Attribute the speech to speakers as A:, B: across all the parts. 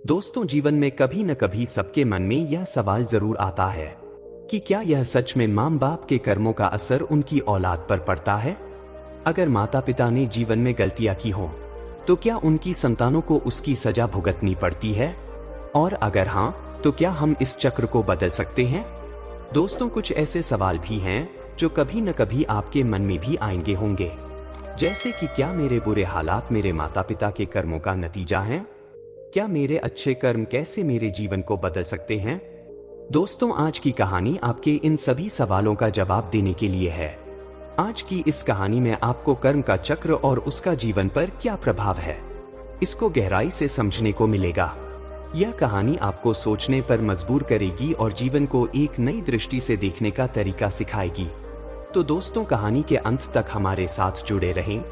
A: दोस्तों, जीवन में कभी न कभी सबके मन में यह सवाल जरूर आता है कि क्या यह सच में माँ बाप के कर्मों का असर उनकी औलाद पर पड़ता है। अगर माता पिता ने जीवन में गलतियां की हों, तो क्या उनकी संतानों को उसकी सजा भुगतनी पड़ती है? और अगर हाँ, तो क्या हम इस चक्र को बदल सकते हैं? दोस्तों, कुछ ऐसे सवाल भी हैं जो कभी न कभी आपके मन में भी आएंगे होंगे, जैसे कि क्या मेरे बुरे हालात मेरे माता पिता के कर्मों का नतीजा हैं? क्या मेरे अच्छे कर्म कैसे मेरे जीवन को बदल सकते हैं? दोस्तों, आज की कहानी आपके इन सभी सवालों का जवाब देने के लिए है। आज की इस कहानी में आपको कर्म का चक्र और उसका जीवन पर क्या प्रभाव है, इसको गहराई से समझने को मिलेगा। यह कहानी आपको सोचने पर मजबूर करेगी और जीवन को एक नई दृष्टि से देखने का तरीका सिखाएगी। तो दोस्तों, कहानी के अंत तक हमारे साथ जुड़े रहें,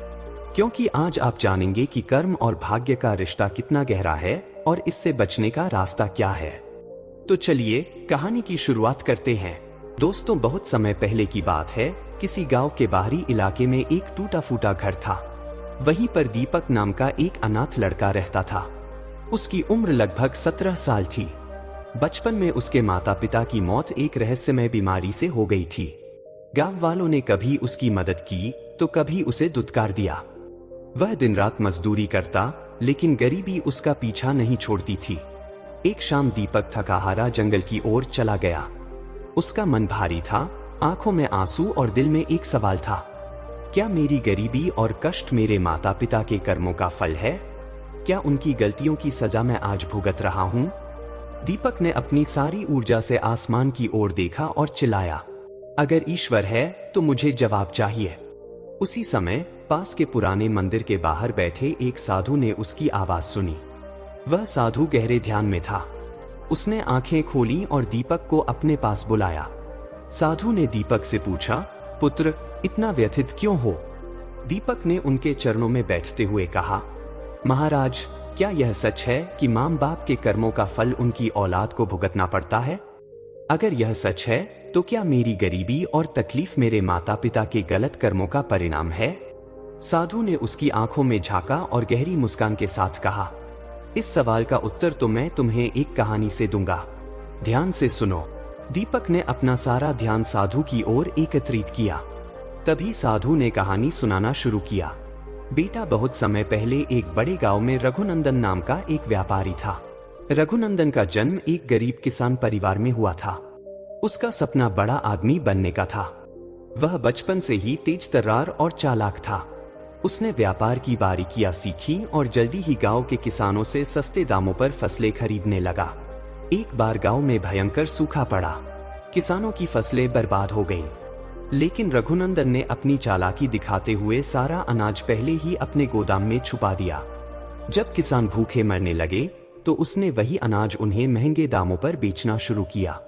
A: क्योंकि आज आप जानेंगे कि कर्म और भाग्य का रिश्ता कितना गहरा है और इससे बचने का रास्ता क्या है। तो चलिए कहानी की शुरुआत करते हैं। दोस्तों, बहुत समय पहले की बात है। किसी गांव के बाहरी इलाके में एक टूटा फूटा घर था। वहीं पर दीपक नाम का एक अनाथ लड़का रहता था। उसकी उम्र लगभग 17 साल थी। बचपन में उसके माता पिता की मौत एक रहस्यमय बीमारी से हो गई थी। गांव वालों ने कभी उसकी मदद की तो कभी उसे दुत्कार दिया। वह दिन रात मजदूरी करता, लेकिन गरीबी उसका पीछा नहीं छोड़ती थी। एक शाम दीपक थका हारा जंगल की ओर चला गया। उसका मन भारी था, आंखों में आंसू और दिल में एक सवाल था। क्या मेरी गरीबी और कष्ट मेरे माता पिता के कर्मों का फल है? क्या उनकी गलतियों की सजा मैं आज भुगत रहा हूँ? दीपक ने अपनी सारी ऊर्जा से आसमान की ओर देखा और चिल्लाया, अगर ईश्वर है तो मुझे जवाब चाहिए। उसी समय पास के पुराने मंदिर के बाहर बैठे एक साधु ने उसकी आवाज सुनी। वह साधु गहरे ध्यान में था। उसने आंखें खोली और दीपक को अपने पास बुलाया। साधु ने दीपक से पूछा, पुत्र, इतना व्यथित क्यों हो? दीपक ने उनके चरणों में बैठते हुए कहा, महाराज, क्या यह सच है कि माँ बाप के कर्मों का फल उनकी औलाद को भुगतना पड़ता है? अगर यह सच है तो क्या मेरी गरीबी और तकलीफ मेरे माता पिता के गलत कर्मों का परिणाम है? साधु ने उसकी आंखों में झांका और गहरी मुस्कान के साथ कहा, इस सवाल का उत्तर तो मैं तुम्हें एक कहानी से दूंगा। ध्यान से सुनो। दीपक ने अपना सारा ध्यान साधु की ओर एकत्रित किया। तभी साधु ने कहानी सुनाना शुरू किया। बेटा, बहुत समय पहले एक बड़े गांव में रघुनंदन नाम का एक व्यापारी था। रघुनंदन का जन्म एक गरीब किसान परिवार में हुआ था। उसका सपना बड़ा आदमी बनने का था। वह बचपन से ही तेज तर्रार और चालाक था। उसने व्यापार की बारीकियां सीखी और जल्दी ही गांव के किसानों से सस्ते दामों पर फसलें खरीदने लगा। एक बार गांव में भयंकर सूखा पड़ा। किसानों की फसलें बर्बाद हो गईं। लेकिन रघुनंदन ने अपनी चालाकी दिखाते हुए सारा अनाज पहले ही अपने गोदाम में छुपा दिया। जब किसान भूखे मरने लगे तो उसने वही अनाज उन्हें महंगे दामों पर बेचना शुरू किया।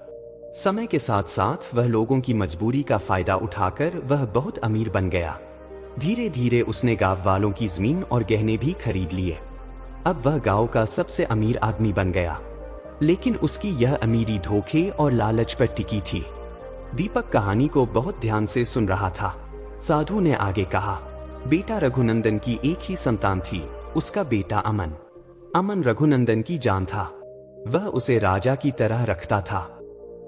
A: समय के साथ साथ वह लोगों की मजबूरी का फायदा उठाकर वह बहुत अमीर बन गया। धीरे धीरे उसने गांव वालों की जमीन और गहने भी खरीद लिए। अब वह गांव का सबसे अमीर आदमी बन गया। लेकिन उसकी यह अमीरी धोखे और लालच पर टिकी थी। दीपक कहानी को बहुत ध्यान से सुन रहा था। साधु ने आगे कहा, बेटा, रघुनंदन की एक ही संतान थी, उसका बेटा अमन। अमन रघुनंदन की जान था। वह उसे राजा की तरह रखता था।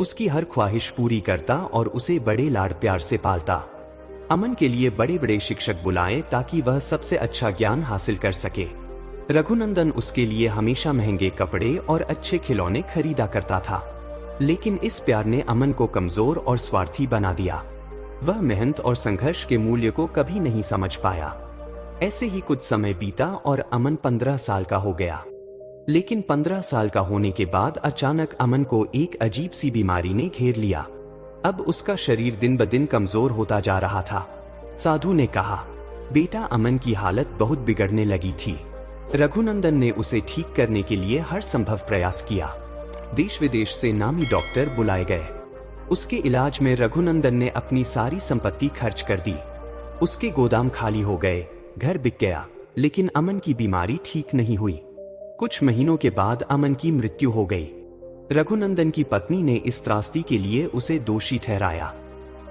A: उसकी हर ख्वाहिश पूरी करता और उसे बड़े लाड प्यार से पालता। अमन के लिए बड़े बड़े शिक्षक बुलाए ताकि वह सबसे अच्छा ज्ञान हासिल कर सके। रघुनंदन उसके लिए हमेशा महंगे कपड़े और अच्छे खिलौने खरीदा करता था। लेकिन इस प्यार ने अमन को कमजोर और स्वार्थी बना दिया। वह मेहनत और संघर्ष के मूल्य को कभी नहीं समझ पाया। ऐसे ही कुछ समय बीता और अमन 15 साल का हो गया। लेकिन 15 साल का होने के बाद अचानक अमन को एक अजीब सी बीमारी ने घेर लिया। अब उसका शरीर दिन ब दिन कमजोर होता जा रहा था। साधु ने कहा, बेटा, अमन की हालत बहुत बिगड़ने लगी थी। रघुनंदन ने उसे ठीक करने के लिए हर संभव प्रयास किया। देश विदेश से नामी डॉक्टर बुलाए गए। उसके इलाज में रघुनंदन ने अपनी सारी संपत्ति खर्च कर दी। उसके गोदाम खाली हो गए, घर बिक गया, लेकिन अमन की बीमारी ठीक नहीं हुई। कुछ महीनों के बाद अमन की मृत्यु हो गई। रघुनंदन की पत्नी ने इस त्रासदी के लिए उसे दोषी ठहराया।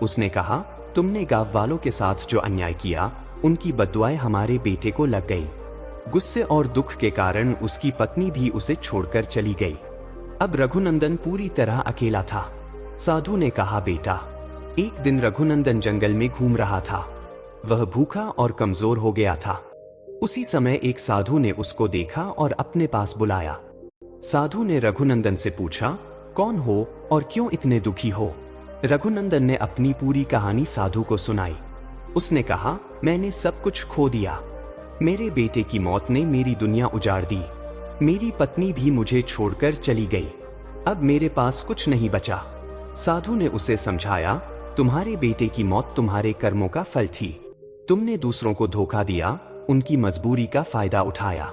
A: उसने कहा, तुमने गांव वालों के साथ जो अन्याय किया, उनकी बद्दुआएं हमारे बेटे को लग गई। गुस्से और दुख के कारण उसकी पत्नी भी उसे छोड़कर चली गई। अब रघुनंदन पूरी तरह अकेला था। साधु ने कहा, बेटा। एक दिन रघुनंदन जंगल में घूम रहा था। वह भूखा और कमजोर हो गया था। उसी समय एक साधु ने उसको देखा और अपने पास बुलाया। साधु ने रघुनंदन से पूछा, कौन हो और क्यों इतने दुखी हो? रघुनंदन ने अपनी पूरी कहानी साधु को सुनाई। उसने कहा, मैंने सब कुछ खो दिया। मेरे बेटे की मौत ने मेरी दुनिया उजाड़ दी। मेरी पत्नी भी मुझे छोड़कर चली गई। अब मेरे पास कुछ नहीं बचा। साधु ने उसे समझाया, तुम्हारे बेटे की मौत तुम्हारे कर्मों का फल थी। तुमने दूसरों को धोखा दिया, उनकी मजबूरी का फायदा उठाया।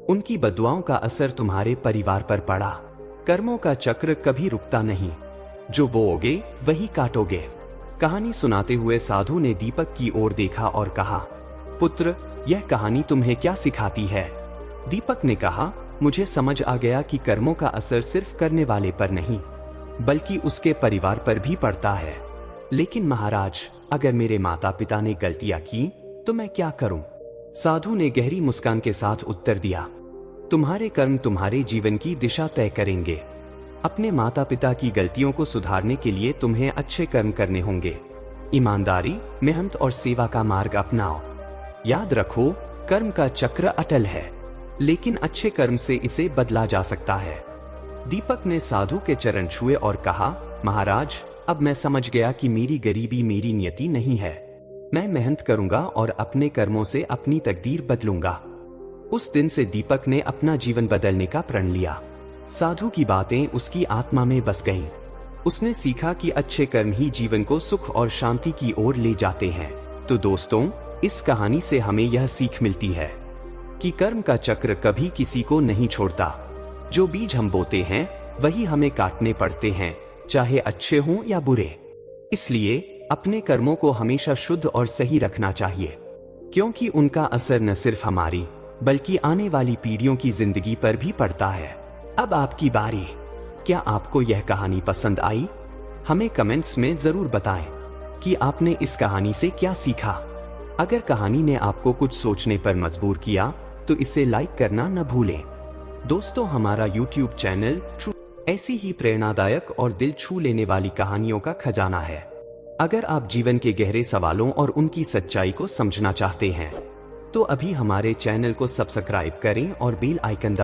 A: उनकी बद्दुआओं का असर तुम्हारे परिवार पर पड़ा। कर्मों का चक्र कभी रुकता नहीं। जो बोओगे वही काटोगे। कहानी सुनाते हुए साधु ने दीपक की ओर देखा और कहा, पुत्र, यह कहानी तुम्हें क्या सिखाती है? दीपक ने कहा, मुझे समझ आ गया कि कर्मों का असर सिर्फ करने वाले पर नहीं, बल्कि उसके परिवार पर भी पड़ता है। लेकिन महाराज, अगर मेरे माता पिता ने गलतियां की तो मैं क्या करूं? साधु ने गहरी मुस्कान के साथ उत्तर दिया, तुम्हारे कर्म तुम्हारे जीवन की दिशा तय करेंगे। अपने माता पिता की गलतियों को सुधारने के लिए तुम्हें अच्छे कर्म करने होंगे। ईमानदारी, मेहनत और सेवा का मार्ग अपनाओ। याद रखो, कर्म का चक्र अटल है, लेकिन अच्छे कर्म से इसे बदला जा सकता है। दीपक ने साधु के चरण छुए और कहा, महाराज, अब मैं समझ गया कि मेरी गरीबी मेरी नियति नहीं है। मैं मेहनत करूंगा और अपने कर्मों से अपनी तकदीर बदलूंगा। उस दिन से दीपक ने अपना जीवन बदलने का प्रण लिया। साधु की बातें उसकी आत्मा में बस गईं। उसने सीखा कि अच्छे कर्म ही जीवन को सुख और शांति की ओर ले जाते हैं। तो दोस्तों, इस कहानी से हमें यह सीख मिलती है कि कर्म का चक्र कभी किसी को नहीं छोड़ता। जो बीज हम बोते हैं वही हमें काटने पड़ते हैं, चाहे अच्छे हों या बुरे। इसलिए अपने कर्मों को हमेशा शुद्ध और सही रखना चाहिए, क्योंकि उनका असर न सिर्फ हमारी बल्कि आने वाली पीढ़ियों की जिंदगी पर भी पड़ता है। अब आपकी बारी। क्या आपको यह कहानी पसंद आई? हमें कमेंट्स में जरूर बताएं कि आपने इस कहानी से क्या सीखा। अगर कहानी ने आपको कुछ सोचने पर मजबूर किया तो इसे लाइक करना न भूलें। दोस्तों, हमारा YouTube चैनल ऐसी ही प्रेरणादायक और दिल छू लेने वाली कहानियों का खजाना है। अगर आप जीवन के गहरे सवालों और उनकी सच्चाई को समझना चाहते हैं तो अभी हमारे चैनल को सब्सक्राइब करें और बेल आइकन